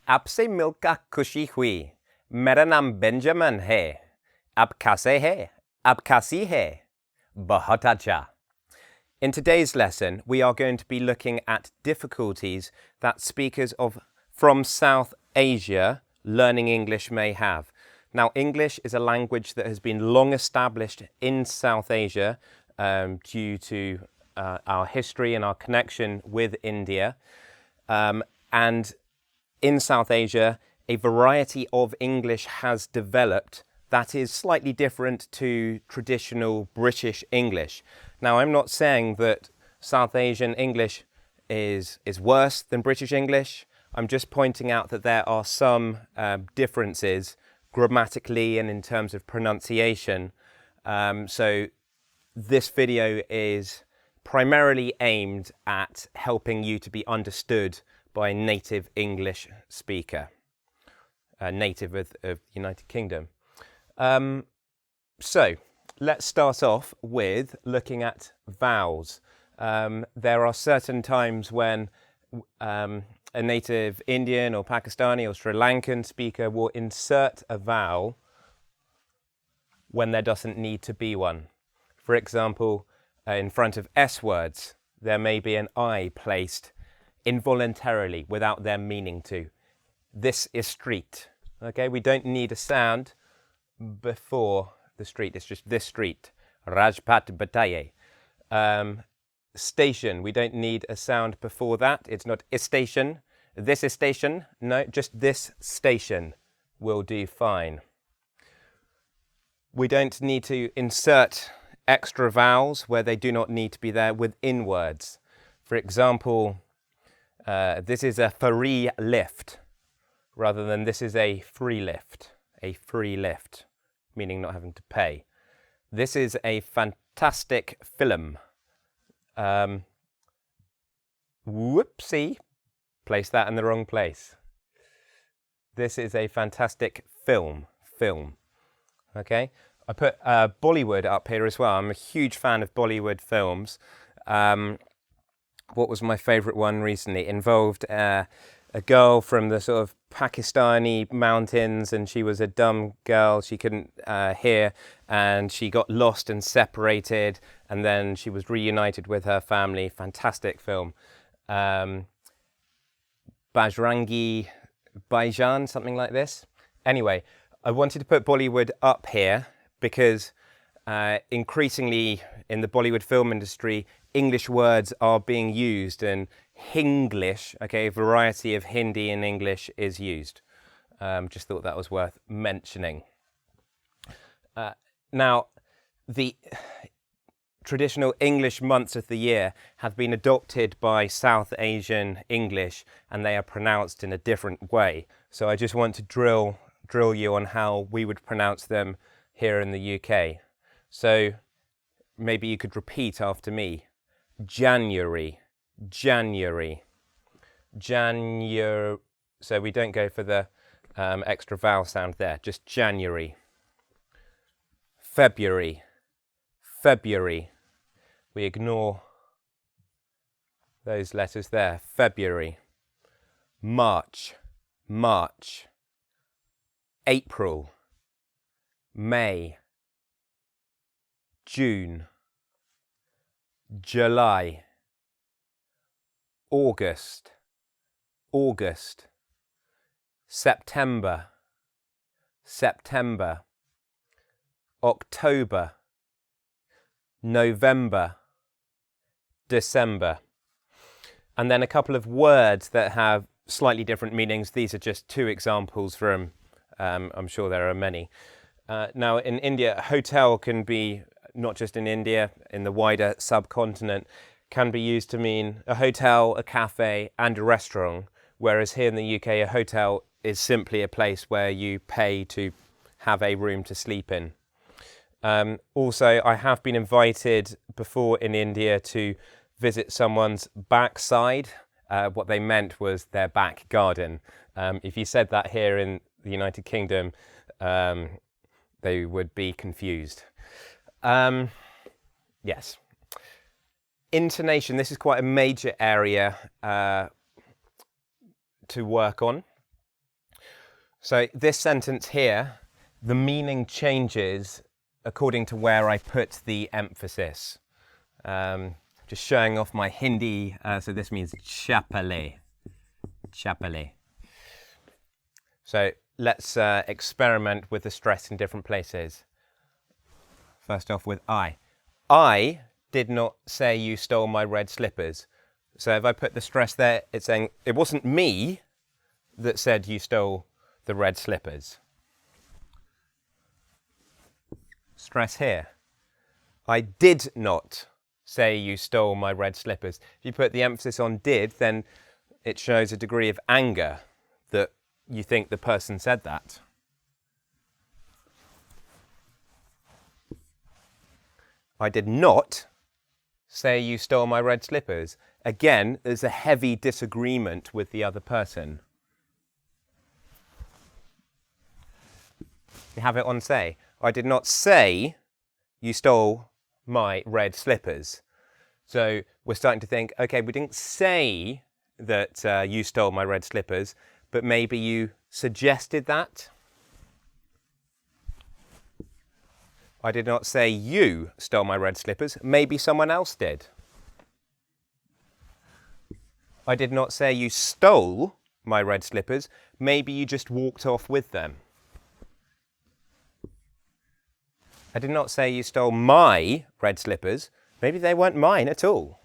आपसे मिलकर खुशी हुई. मेरा नाम बेंजामिन है. आप कैसे हैं? आप कैसी है? बहुत अच्छा. In today's lesson, we are going to be looking at difficulties that speakers from South Asia learning English may have. Now, English is a language that has been long established in South Asia due to our history and our connection with India. And in South Asia, a variety of English has developed that is slightly different to traditional British English. Now, I'm not saying that South Asian English is worse than British English. I'm just pointing out that there are some differences grammatically and in terms of pronunciation. So this video is primarily aimed at helping you to be understood by a native English speaker, native of the United Kingdom. So let's start off with looking at vowels. There are certain times when a native Indian or Pakistani or Sri Lankan speaker will insert a vowel when there doesn't need to be one. For example, in front of S words, there may be an I placed involuntarily without them meaning to. This is street. Okay, we don't need a sound before the street. It's just this street. Rajpat Bataye. Station. We don't need a sound before that. It's not a station. This is station. No, just this station will do fine. We don't need to insert extra vowels where they do not need to be there within words. For example, this is a free lift rather than this is a free lift. A free lift, meaning not having to pay. This is a fantastic film. Whoopsie, placed that in the wrong place. This is a fantastic film. Okay, I put Bollywood up here as well. I'm a huge fan of Bollywood films. What was my favourite one recently? It involved a girl from the sort of Pakistani mountains, and she was a dumb girl. She couldn't hear, and she got lost and separated, and then she was reunited with her family. Fantastic film. Bajrangi Bhaijaan, something like this. Anyway, I wanted to put Bollywood up here because increasingly in the Bollywood film industry, English words are being used, and Hinglish, okay, a variety of Hindi and English is used. Just thought that was worth mentioning. Now, the traditional English months of the year have been adopted by South Asian English, and they are pronounced in a different way. So I just want to drill you on how we would pronounce them here in the UK. So maybe you could repeat after me. January. So we don't go for the extra vowel sound there, just January. February. We ignore those letters there. February. March. April. May. June. July. August. September. October. November. December. And then a couple of words that have slightly different meanings. These are just two examples from, I'm sure there are many. Now in India, hotel can be, not just in India, in the wider subcontinent, can be used to mean a hotel, a cafe and a restaurant, whereas here in the UK a hotel is simply a place where you pay to have a room to sleep in. Also, I have been invited before in India to visit someone's backside. What they meant was their back garden. If you said that here in the United Kingdom, they would be confused. Yes. Intonation, this is quite a major area to work on. So this sentence here, the meaning changes according to where I put the emphasis. Just showing off my Hindi, so this means chapale. Chapale. So let's experiment with the stress in different places. First off with I. I did not say you stole my red slippers. So if I put the stress there, it's saying it wasn't me that said you stole the red slippers. Stress here. I did not say you stole my red slippers. If you put the emphasis on did, then it shows a degree of anger that you think the person said that. I did not say you stole my red slippers. Again, there's a heavy disagreement with the other person. You have it on say. I did not say you stole my red slippers. So we're starting to think, okay, we didn't say that you stole my red slippers, but maybe you suggested that. I did not say you stole my red slippers. Maybe someone else did. I did not say you stole my red slippers. Maybe you just walked off with them. I did not say you stole my red slippers. Maybe they weren't mine at all.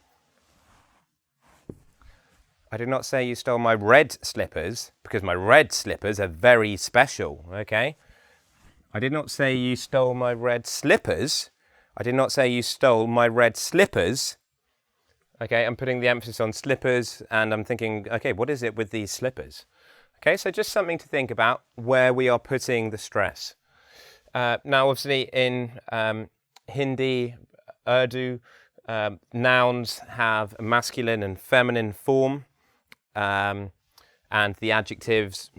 I did not say you stole my red slippers, because my red slippers are very special, okay? I did not say you stole my red slippers. I did not say you stole my red slippers. Okay, I'm putting the emphasis on slippers, and I'm thinking, okay, what is it with these slippers? Okay, so just something to think about where we are putting the stress. Now, obviously, in Hindi, Urdu, nouns have a masculine and feminine form, and the adjectives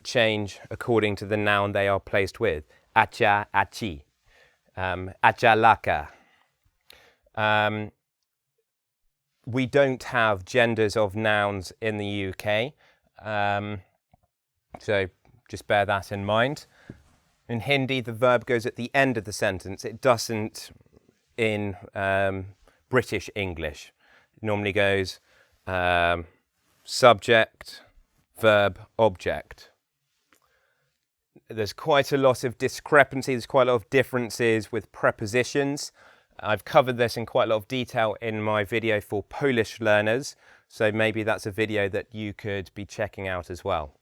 change according to the noun they are placed with. Acha, achi, achalaka. We don't have genders of nouns in the UK, so just bear that in mind. In Hindi, the verb goes at the end of the sentence. It doesn't in British English. It normally goes subject, verb, object. There's quite a lot of discrepancy, there's quite a lot of differences with prepositions. I've covered this in quite a lot of detail in my video for Polish learners, so maybe that's a video that you could be checking out as well.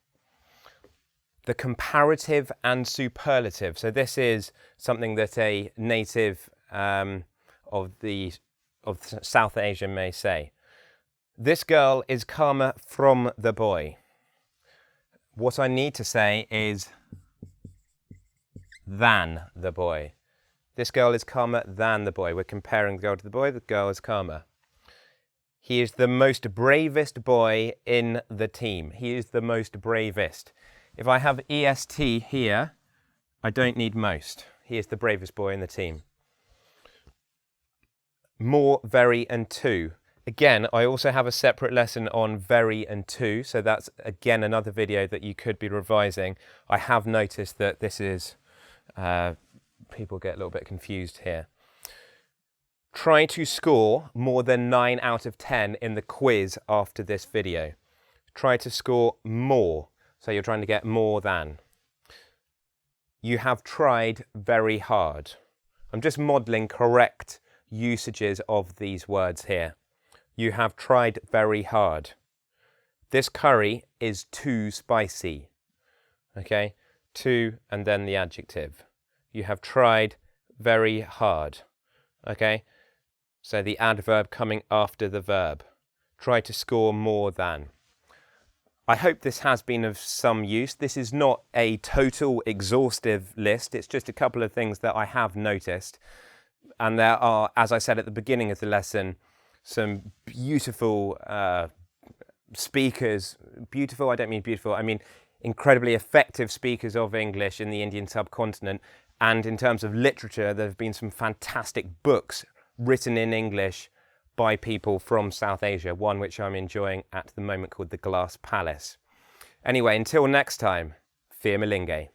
The comparative and superlative. So this is something that a native of South Asia may say. This girl is calmer from the boy. What I need to say is than the boy. This girl is calmer than the boy. We're comparing the girl to the boy. The girl is calmer. He is the most bravest boy in the team. He is the most bravest. If I have EST here, I don't need most. He is the bravest boy in the team. More, very, and to. Again, I also have a separate lesson on very and to, so that's again another video that you could be revising. I have noticed that this is, people get a little bit confused here. Try to score more than 9 out of 10 in the quiz after this video. Try to score more. So you're trying to get more than. You have tried very hard. I'm just modelling correct usages of these words here. You have tried very hard. This curry is too spicy. Okay, to and then the adjective. You have tried very hard. Okay, so the adverb coming after the verb. Try to score more than. I hope this has been of some use. This is not a total exhaustive list. It's just a couple of things that I have noticed. And there are, as I said at the beginning of the lesson, some beautiful speakers. Beautiful, I don't mean beautiful. I mean incredibly effective speakers of English in the Indian subcontinent. And in terms of literature, there have been some fantastic books written in English by people from South Asia, one which I'm enjoying at the moment called The Glass Palace. Anyway, until next time, फिर मिलेंगे.